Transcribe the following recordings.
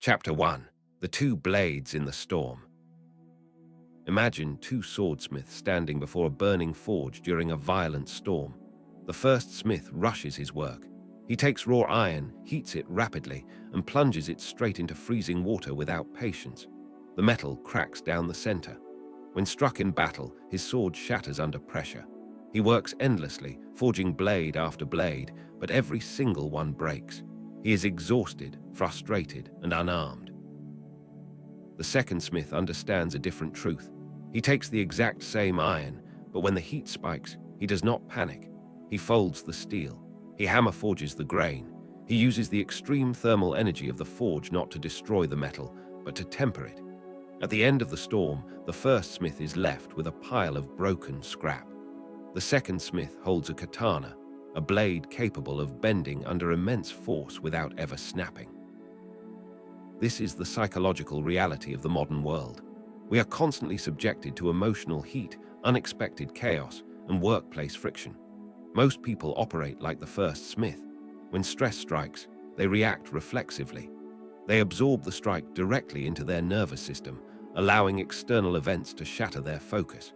Chapter 1. The Two Blades in the Storm. Imagine two swordsmiths standing before a burning forge during a violent storm. The first smith rushes his work. He takes raw iron, heats it rapidly, and plunges it straight into freezing water without patience. The metal cracks down the center. When struck in battle, his sword shatters under pressure. He works endlessly, forging blade after blade, but every single one breaks. He is exhausted, frustrated, and unarmed. The second smith understands a different truth. He takes the exact same iron, but when the heat spikes, he does not panic. He folds the steel. He hammer forges the grain. He uses the extreme thermal energy of the forge not to destroy the metal, but to temper it. At the end of the storm, the first smith is left with a pile of broken scrap. The second smith holds a katana, a blade capable of bending under immense force without ever snapping. This is the psychological reality of the modern world. We are constantly subjected to emotional heat, unexpected chaos, and workplace friction. Most people operate like the first smith. When stress strikes, they react reflexively. They absorb the strike directly into their nervous system, allowing external events to shatter their focus.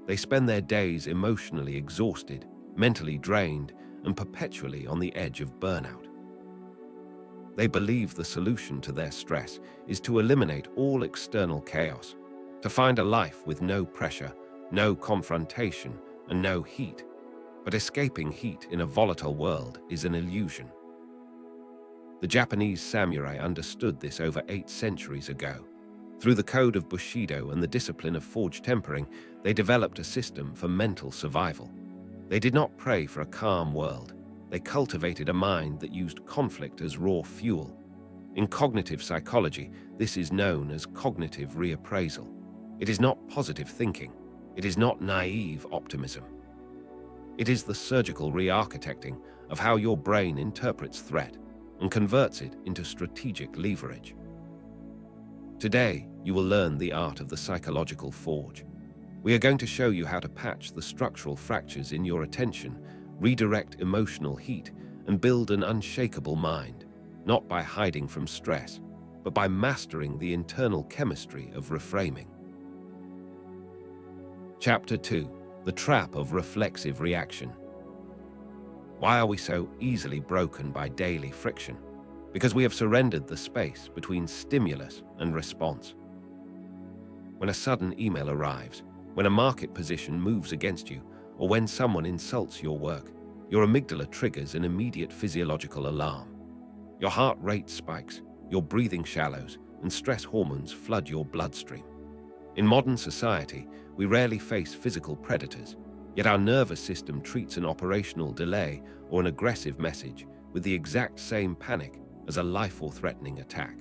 They spend their days emotionally exhausted, mentally drained, and perpetually on the edge of burnout. They believe the solution to their stress is to eliminate all external chaos, to find a life with no pressure, no confrontation, and no heat. But escaping heat in a volatile world is an illusion. The Japanese samurai understood this over 8 centuries ago. Through the code of Bushido and the discipline of forge tempering, they developed a system for mental survival. They did not pray for a calm world. They cultivated a mind that used conflict as raw fuel. In cognitive psychology, this is known as cognitive reappraisal. It is not positive thinking. It is not naive optimism. It is the surgical re-architecting of how your brain interprets threat and converts it into strategic leverage. Today, you will learn the art of the psychological forge. We are going to show you how to patch the structural fractures in your attention, redirect emotional heat, and build an unshakable mind, not by hiding from stress, but by mastering the internal chemistry of reframing. Chapter 2. The Trap of Reflexive Reaction. Why are we so easily broken by daily friction? Because we have surrendered the space between stimulus and response. When a sudden email arrives, when a market position moves against you, or when someone insults your work, your amygdala triggers an immediate physiological alarm. Your heart rate spikes, your breathing shallows, and stress hormones flood your bloodstream. In modern society, we rarely face physical predators, yet our nervous system treats an operational delay or an aggressive message with the exact same panic as a life or threatening attack.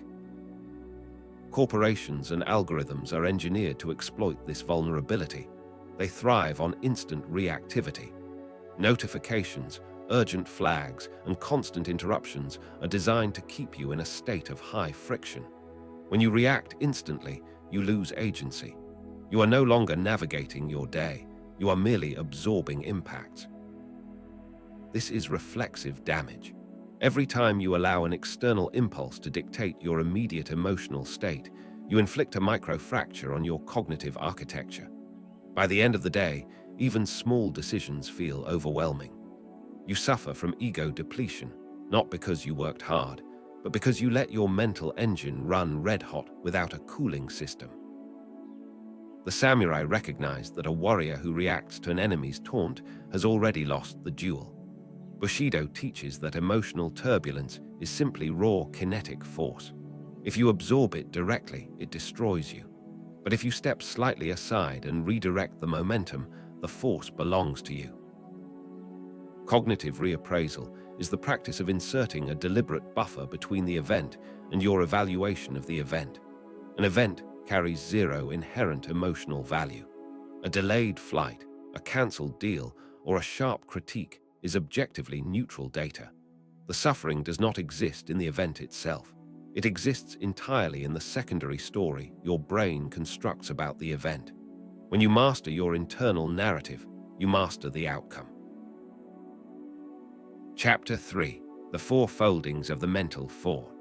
Corporations and algorithms are engineered to exploit this vulnerability. They thrive on instant reactivity. Notifications, urgent flags, and constant interruptions are designed to keep you in a state of high friction. When you react instantly, you lose agency. You are no longer navigating your day. You are merely absorbing impacts. This is reflexive damage. Every time you allow an external impulse to dictate your immediate emotional state, you inflict a microfracture on your cognitive architecture. By the end of the day, even small decisions feel overwhelming. You suffer from ego depletion, not because you worked hard, but because you let your mental engine run red-hot without a cooling system. The samurai recognized that a warrior who reacts to an enemy's taunt has already lost the duel. Bushido teaches that emotional turbulence is simply raw kinetic force. If you absorb it directly, it destroys you. But if you step slightly aside and redirect the momentum, the force belongs to you. Cognitive reappraisal is the practice of inserting a deliberate buffer between the event and your evaluation of the event. An event carries zero inherent emotional value. A delayed flight, a cancelled deal, or a sharp critique is objectively neutral data. The suffering does not exist in the event itself. It exists entirely in the secondary story your brain constructs about the event. When you master your internal narrative, you master the outcome. Chapter 3. The Four Foldings of the Mental Four.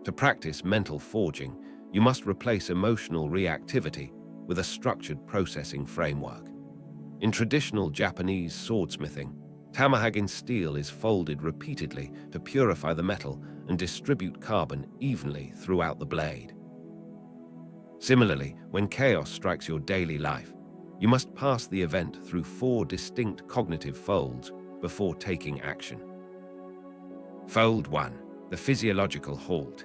To practice mental forging, you must replace emotional reactivity with a structured processing framework. In traditional Japanese swordsmithing, tamahagin steel is folded repeatedly to purify the metal and distribute carbon evenly throughout the blade. Similarly, when chaos strikes your daily life, you must pass the event through 4 distinct cognitive folds before taking action. Fold 1. The physiological halt.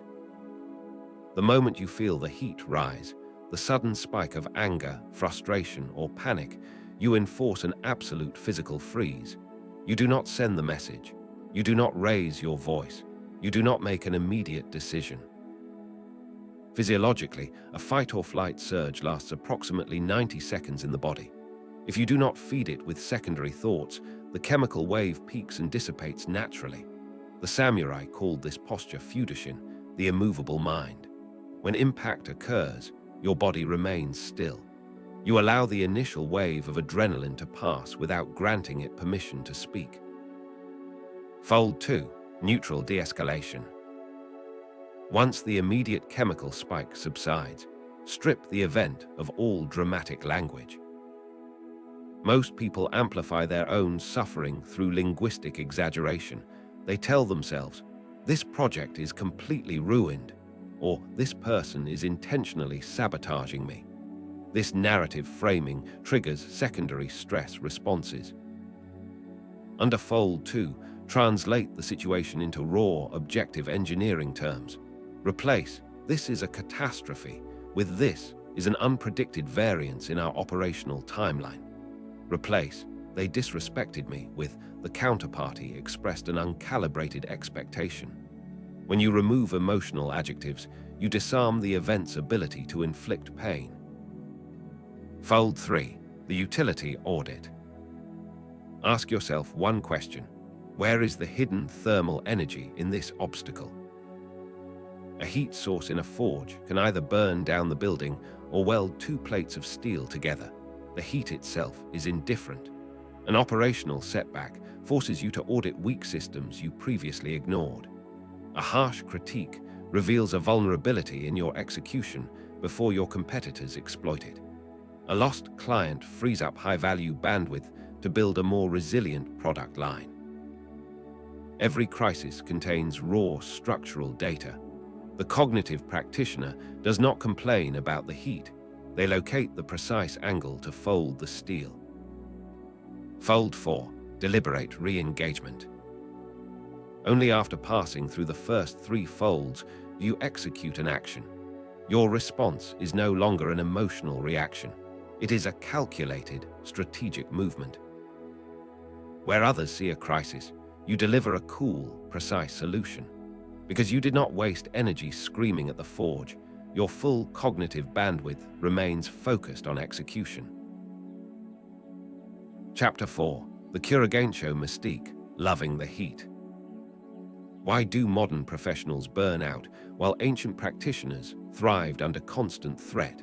The moment you feel the heat rise, the sudden spike of anger, frustration, or panic, you enforce an absolute physical freeze. You do not send the message. You do not raise your voice. You do not make an immediate decision. Physiologically, a fight-or-flight surge lasts approximately 90 seconds in the body. If you do not feed it with secondary thoughts, the chemical wave peaks and dissipates naturally. The samurai called this posture Fudoshin, the immovable mind. When impact occurs, your body remains still. You allow the initial wave of adrenaline to pass without granting it permission to speak. Fold 2. Neutral de-escalation. Once the immediate chemical spike subsides, strip the event of all dramatic language. Most people amplify their own suffering through linguistic exaggeration. They tell themselves, "This project is completely ruined," or "This person is intentionally sabotaging me." This narrative framing triggers secondary stress responses. Under Fold 2, translate the situation into raw, objective engineering terms. Replace "this is a catastrophe" with "this is an unpredicted variance in our operational timeline." Replace "they disrespected me" with "the counterparty expressed an uncalibrated expectation." When you remove emotional adjectives, you disarm the event's ability to inflict pain. Fold 3. The utility audit. Ask yourself one question: where is the hidden thermal energy in this obstacle? A heat source in a forge can either burn down the building or weld 2 plates of steel together. The heat itself is indifferent. An operational setback forces you to audit weak systems you previously ignored. A harsh critique reveals a vulnerability in your execution before your competitors exploit it. A lost client frees up high-value bandwidth to build a more resilient product line. Every crisis contains raw structural data. The cognitive practitioner does not complain about the heat. They locate the precise angle to fold the steel. Fold 4. Deliberate re-engagement. Only after passing through the first 3 folds do you execute an action. Your response is no longer an emotional reaction. It is a calculated, strategic movement. Where others see a crisis, you deliver a cool, precise solution. Because you did not waste energy screaming at the forge, your full cognitive bandwidth remains focused on execution. Chapter 4. The Kuroganesho Mystique, Loving the Heat. Why do modern professionals burn out while ancient practitioners thrived under constant threat?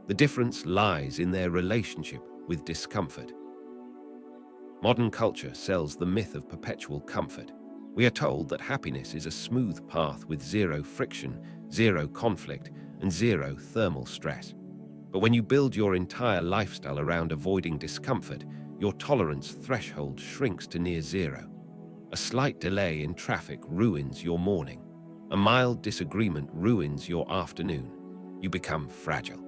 The difference lies in their relationship with discomfort. Modern culture sells the myth of perpetual comfort. We are told that happiness is a smooth path with 0 friction, 0 conflict, and 0 thermal stress. But when you build your entire lifestyle around avoiding discomfort, your tolerance threshold shrinks to near 0. A slight delay in traffic ruins your morning. A mild disagreement ruins your afternoon. You become fragile.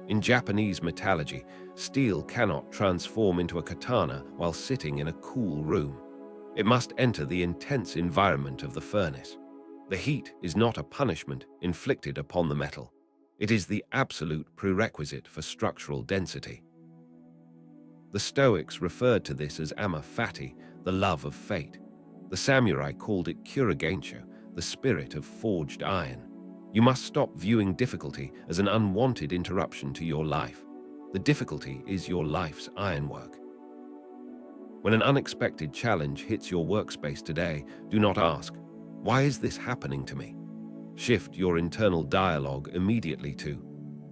In Japanese metallurgy, steel cannot transform into a katana while sitting in a cool room. It must enter the intense environment of the furnace. The heat is not a punishment inflicted upon the metal. It is the absolute prerequisite for structural density. The Stoics referred to this as ama fati, the love of fate. The samurai called it Kuroganesho, the spirit of forged iron. You must stop viewing difficulty as an unwanted interruption to your life. The difficulty is your life's ironwork. When an unexpected challenge hits your workspace today, do not ask, "Why is this happening to me?" Shift your internal dialogue immediately to,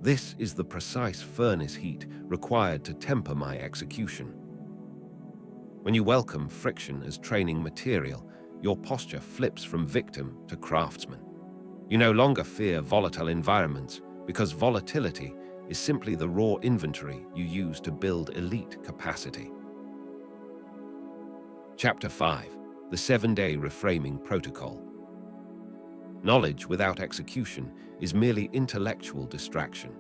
"This is the precise furnace heat required to temper my execution." When you welcome friction as training material, your posture flips from victim to craftsman. You no longer fear volatile environments because volatility is simply the raw inventory you use to build elite capacity. Chapter 5: The 7-Day Reframing Protocol. Knowledge without execution is merely intellectual distraction.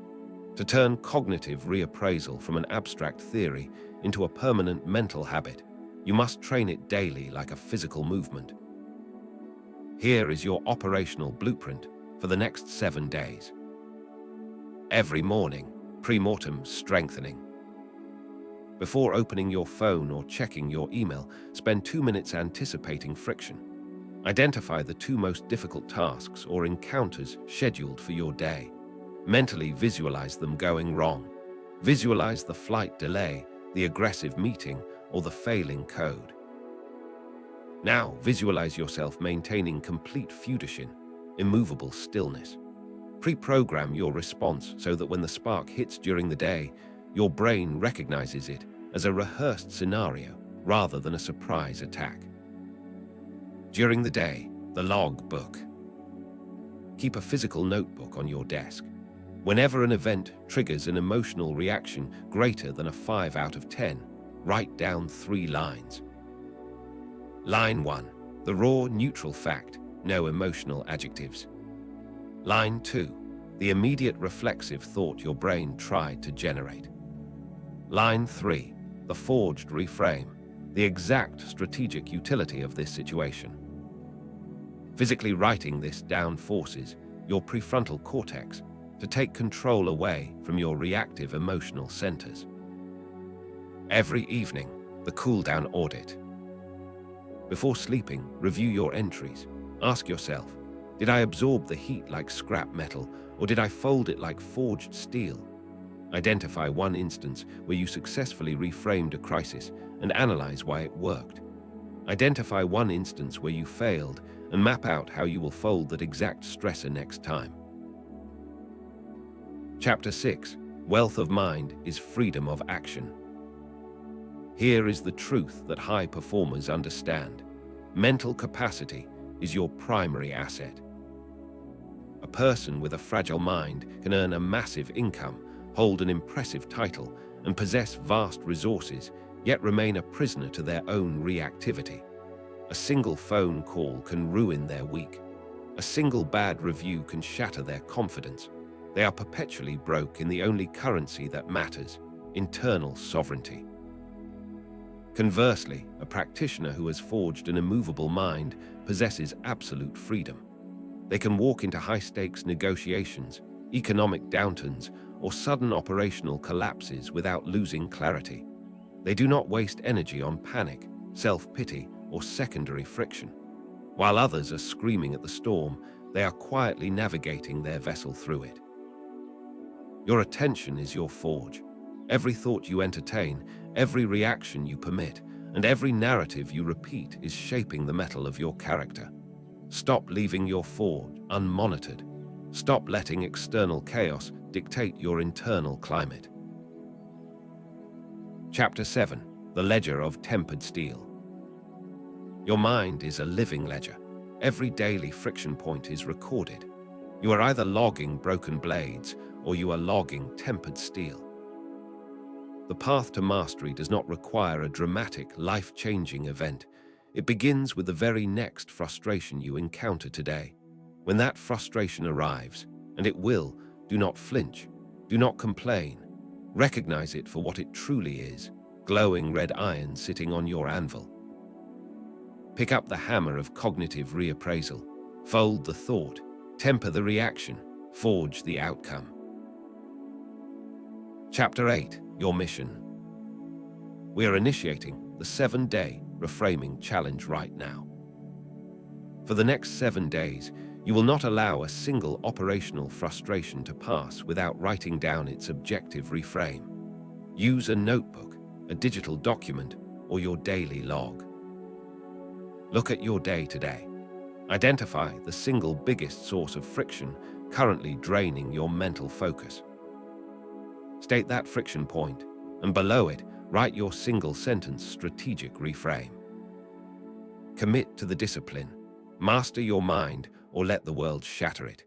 To turn cognitive reappraisal from an abstract theory into a permanent mental habit, you must train it daily like a physical movement. Here is your operational blueprint for the next 7 days. Every morning, pre-mortem strengthening. Before opening your phone or checking your email, spend 2 minutes anticipating friction. Identify the 2 most difficult tasks or encounters scheduled for your day. Mentally visualize them going wrong. Visualize the flight delay, the aggressive meeting, or the failing code. Now visualize yourself maintaining complete fudushin, immovable stillness. Pre-program your response so that when the spark hits during the day, your brain recognizes it as a rehearsed scenario rather than a surprise attack. During the day, the log book. Keep a physical notebook on your desk. Whenever an event triggers an emotional reaction greater than a 5 out of 10, write down 3 lines. Line 1, the raw neutral fact, no emotional adjectives. Line 2, the immediate reflexive thought your brain tried to generate. Line 3, the forged reframe, the exact strategic utility of this situation. Physically writing this down forces your prefrontal cortex to take control away from your reactive emotional centers. Every evening, the cool-down audit. Before sleeping, review your entries. Ask yourself, did I absorb the heat like scrap metal, or did I fold it like forged steel? Identify one instance where you successfully reframed a crisis and analyze why it worked. Identify one instance where you failed and map out how you will fold that exact stressor next time. Chapter 6: Wealth of Mind is Freedom of Action. Here is the truth that high performers understand. Mental capacity is your primary asset. A person with a fragile mind can earn a massive income, hold an impressive title, and possess vast resources, yet remain a prisoner to their own reactivity. A single phone call can ruin their week. A single bad review can shatter their confidence. They are perpetually broke in the only currency that matters, internal sovereignty. Conversely, a practitioner who has forged an immovable mind possesses absolute freedom. They can walk into high-stakes negotiations, economic downturns, or sudden operational collapses without losing clarity. They do not waste energy on panic, self-pity, or secondary friction. While others are screaming at the storm, they are quietly navigating their vessel through it. Your attention is your forge. Every thought you entertain, every reaction you permit, and every narrative you repeat is shaping the metal of your character. Stop leaving your forge unmonitored. Stop letting external chaos dictate your internal climate. Chapter 7: The Ledger of Tempered Steel. Your mind is a living ledger. Every daily friction point is recorded. You are either logging broken blades or you are logging tempered steel. The path to mastery does not require a dramatic, life-changing event. It begins with the very next frustration you encounter today. When that frustration arrives, and it will, do not flinch, do not complain. Recognize it for what it truly is, glowing red iron sitting on your anvil. Pick up the hammer of cognitive reappraisal, fold the thought, temper the reaction, forge the outcome. Chapter 8: Your Mission. We are initiating the 7-day reframing challenge right now. For the next 7 days, you will not allow a single operational frustration to pass without writing down its objective reframe. Use a notebook, a digital document, or your daily log. Look at your day today. Identify the single biggest source of friction currently draining your mental focus. State that friction point, and below it, write your single-sentence strategic reframe. Commit to the discipline. Master your mind, or let the world shatter it.